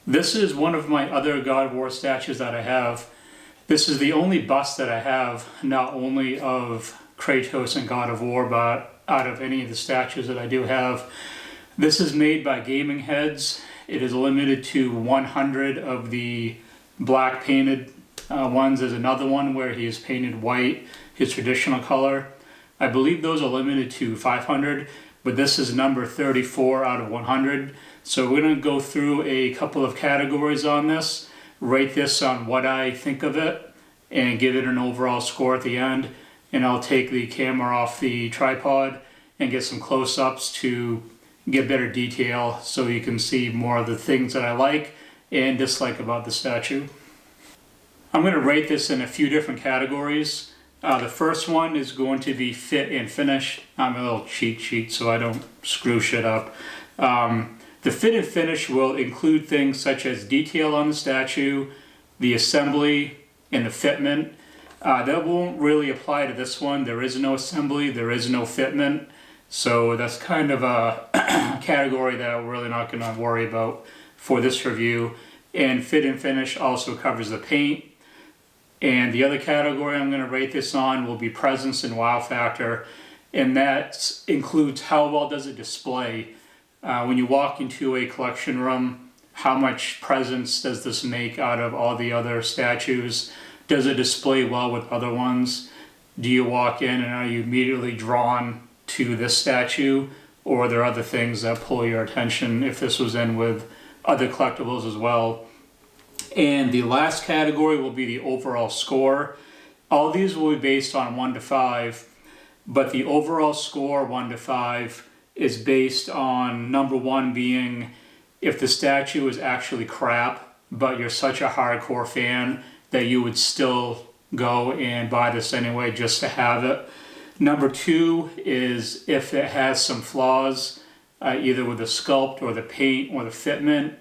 This is one of my other God of War statues that I have. This is the only bust that I have, not only of Kratos and God of War, but out of any of the statues that I do have. This is made by Gaming Heads. It is limited to 100 of the black painted ones. There's another one where he is painted white, his traditional color. I believe those are limited to 500, but this is number 34 out of 100. So we're going to go through a couple of categories on this, rate this on what I think of it, and give it an overall score at the end. And I'll take the camera off the tripod and get some close-ups to get better detail so you can see more of the things that I like and dislike about the statue. I'm going to rate this in a few different categories. The first one is going to be fit and finish. I'm a little cheat sheet so I don't screw shit up. The fit and finish will include things such as detail on the statue, the assembly, and the fitment. That won't really apply to this one. There is no assembly, there is no fitment. So that's kind of a category that we're really not going to worry about for this review. And fit and finish also covers the paint. And the other category I'm going to rate this on will be presence and wow factor. And that includes how well does it display. When you walk into a collection room, how much presence does this make out of all the other statues? Does it display well with other ones? Do you walk in and are you immediately drawn to this statue? Or are there other things that pull your attention if this was in with other collectibles as well? And the last category will be the overall score. All these will be based on 1 to 5, but the overall score 1 to 5 is based on number 1 being if the statue is actually crap, but you're such a hardcore fan that you would still go and buy this anyway just to have it. Number 2 is if it has some flaws, either with the sculpt or the paint or the fitment.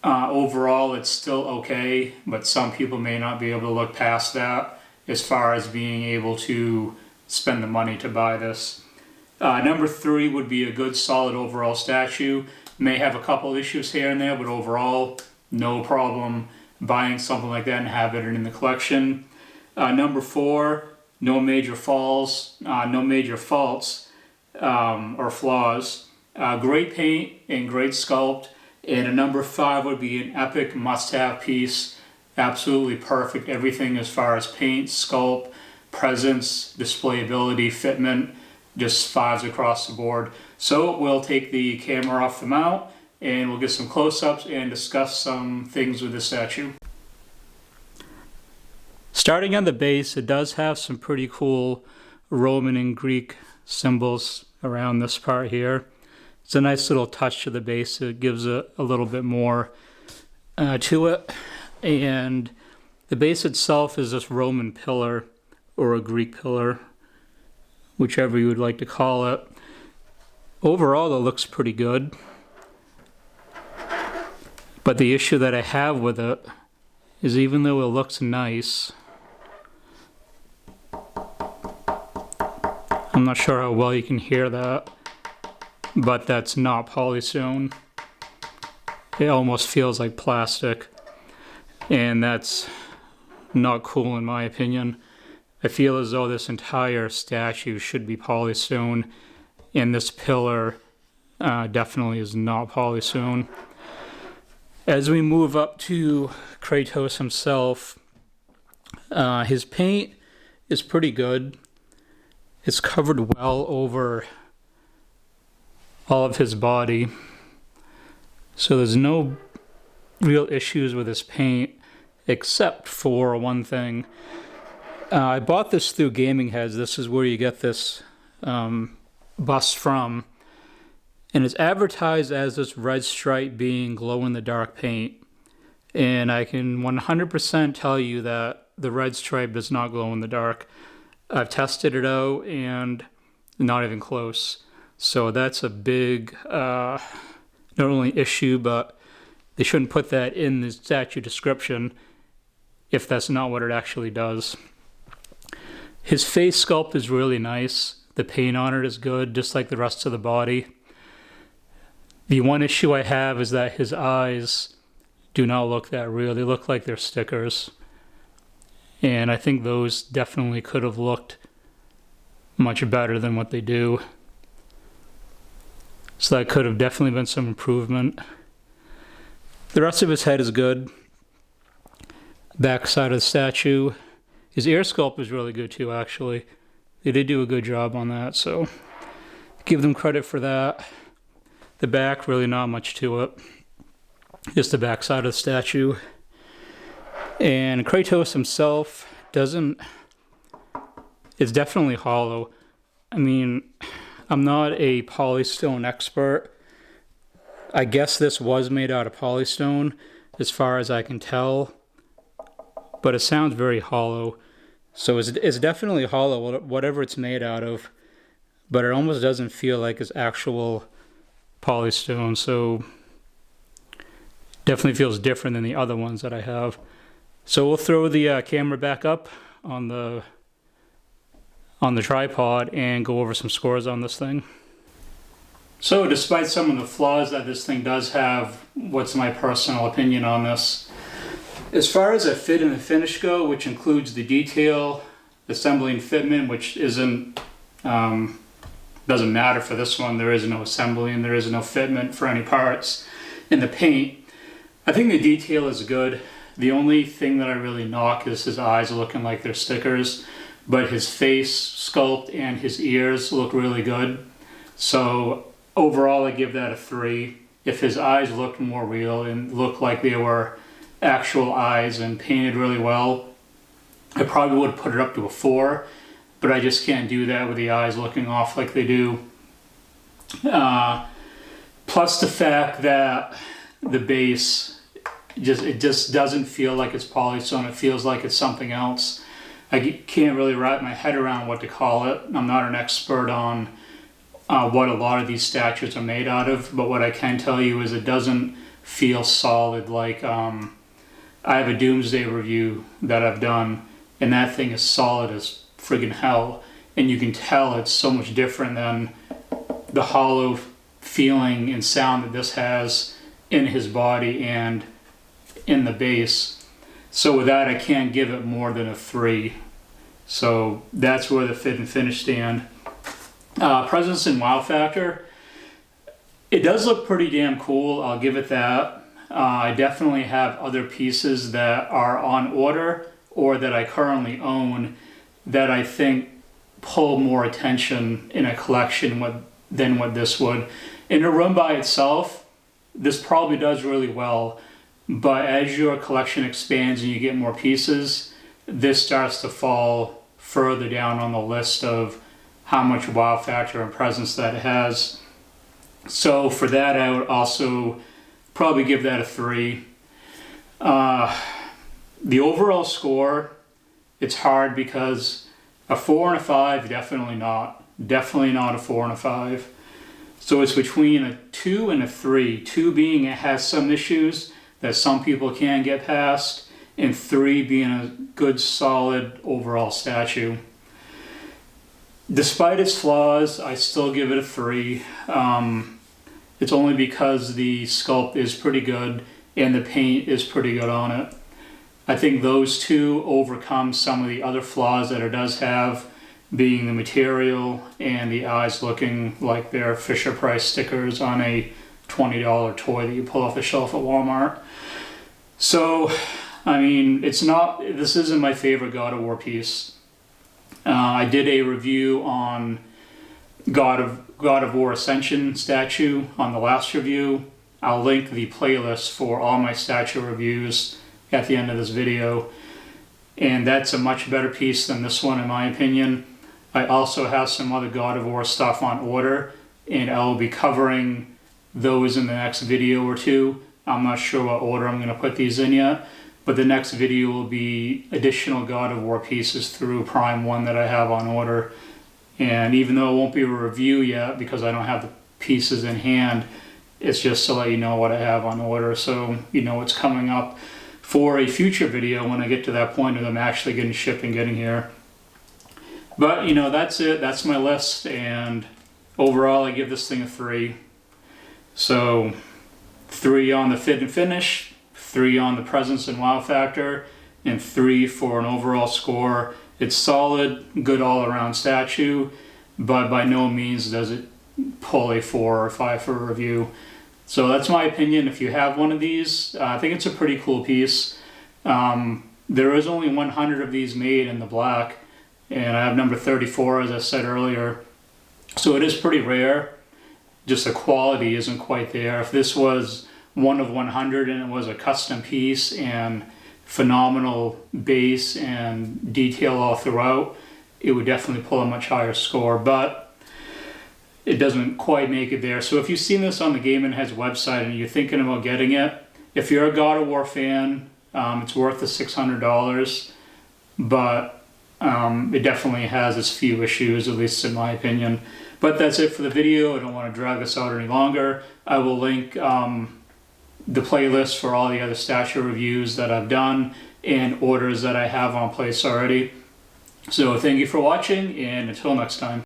Overall, it's still okay, but some people may not be able to look past that as far as being able to spend the money to buy this. Number 3 would be a good solid overall statue. May have a couple issues here and there, but overall, no problem buying something like that and have it in the collection. Number 4, no major faults or flaws. Great paint and great sculpt. And a number 5 would be an epic must-have piece. Absolutely perfect. Everything as far as paint, sculpt, presence, displayability, fitment, just 5s across the board. So we'll take the camera off the mount and we'll get some close-ups and discuss some things with the statue. Starting on the base, it does have some pretty cool Roman and Greek symbols around this part here. It's a nice little touch to the base. It gives it a little bit more to it. And the base itself is this Roman pillar or a Greek pillar, whichever you would like to call it. Overall, it looks pretty good. But the issue that I have with it is even though it looks nice, I'm not sure how well you can hear that, but that's not polysewn. It almost feels like plastic, and that's not cool in my opinion. I feel as though this entire statue should be polysewn, and this pillar definitely is not polysewn. As we move up to Kratos himself, his paint is pretty good. It's covered well over all of his body, so there's no real issues with his paint except for one thing. I bought this through Gaming Heads. This is where you get this bust from, and it's advertised as this red stripe being glow-in-the-dark paint, and I can 100% tell you that the red stripe does not glow in the dark. I've tested it out and not even close. So that's a big, not only issue, but they shouldn't put that in the statue description if that's not what it actually does. His face sculpt is really nice. The paint on it is good, just like the rest of the body. The one issue I have is that his eyes do not look that real. They look like they're stickers. And I think those definitely could have looked much better than what they do. So that could have definitely been some improvement. The rest of his head is good. Back side of the statue. His ear sculpt is really good too, actually. They did do a good job on that, so give them credit for that. The back, really not much to it. Just the back side of the statue. And Kratos himself it's definitely hollow. I mean, I'm not a polystone expert. I guess this was made out of polystone, as far as I can tell. But it sounds very hollow. So it's definitely hollow, whatever it's made out of. But it almost doesn't feel like it's actual polystone. So definitely feels different than the other ones that I have. So we'll throw the camera back up on the tripod and go over some scores on this thing. So despite some of the flaws that this thing does have, what's my personal opinion on this? As far as a fit and the finish go, which includes the detail, assembly and fitment, which doesn't matter for this one. There is no assembly and there is no fitment for any parts. In the paint, I think the detail is good. The only thing that I really knock is his eyes looking like they're stickers, but his face sculpt and his ears look really good. So overall, I give that a 3. If his eyes looked more real and looked like they were actual eyes and painted really well, I probably would put it up to a 4, but I just can't do that with the eyes looking off like they do. Plus the fact that the base, it just doesn't feel like it's polystone. It feels like it's something else. I can't really wrap my head around what to call it. I'm not an expert on what a lot of these statues are made out of, but what I can tell you is it doesn't feel solid. Like I have a Doomsday review that I've done, and that thing is solid as friggin' hell, and you can tell it's so much different than the hollow feeling and sound that this has in his body and in the base. So with that, I can't give it more than a 3. So that's where the fit and finish stand. Presence and wow factor, it does look pretty damn cool. I'll give it that. I definitely have other pieces that are on order or that I currently own that I think pull more attention in a collection than what this would. In a room by itself, this probably does really well. But as your collection expands and you get more pieces, this starts to fall further down on the list of how much wow factor and presence that it has. So for that, I would also probably give that a 3. The overall score, it's hard because a 4 and a 5, definitely not. Definitely not a 4 and a 5. So it's between a 2 and a 3. 2 being it has some issues that some people can get past, and 3 being a good, solid overall statue. Despite its flaws, I still give it a 3. It's only because the sculpt is pretty good and the paint is pretty good on it. I think those two overcome some of the other flaws that it does have, being the material and the eyes looking like they're Fisher-Price stickers on a $20 toy that you pull off the shelf at Walmart. So, I mean, this isn't my favorite God of War piece. I did a review on God of War Ascension statue on the last review. I'll link the playlist for all my statue reviews at the end of this video. And that's a much better piece than this one in my opinion. I also have some other God of War stuff on order, and I'll be covering those in the next video or two. I'm not sure what order I'm going to put these in yet, but the next video will be additional God of War pieces through Prime 1 that I have on order. And even though it won't be a review yet because I don't have the pieces in hand, it's just to let you know what I have on order, so you know what's coming up for a future video when I get to that point of them actually getting shipped and getting here. But, you know, that's it. That's my list, and overall I give this thing a 3. So 3 on the fit and finish, 3 on the presence and wow factor, and 3 for an overall score. It's solid, good all-around statue, but by no means does it pull a 4 or 5 for a review. So that's my opinion. If you have one of these, I think it's a pretty cool piece. There is only 100 of these made in the black, and I have number 34, as I said earlier. So it is pretty rare. Just the quality isn't quite there. If this was one of 100 and it was a custom piece and phenomenal base and detail all throughout, it would definitely pull a much higher score, but it doesn't quite make it there. So if you've seen this on the Game & Heads website and you're thinking about getting it, if you're a God of War fan, it's worth the $600, but it definitely has its few issues, at least in my opinion. But that's it for the video. I don't want to drag this out any longer. I will link the playlist for all the other statue reviews that I've done and orders that I have on place already. So thank you for watching, and until next time.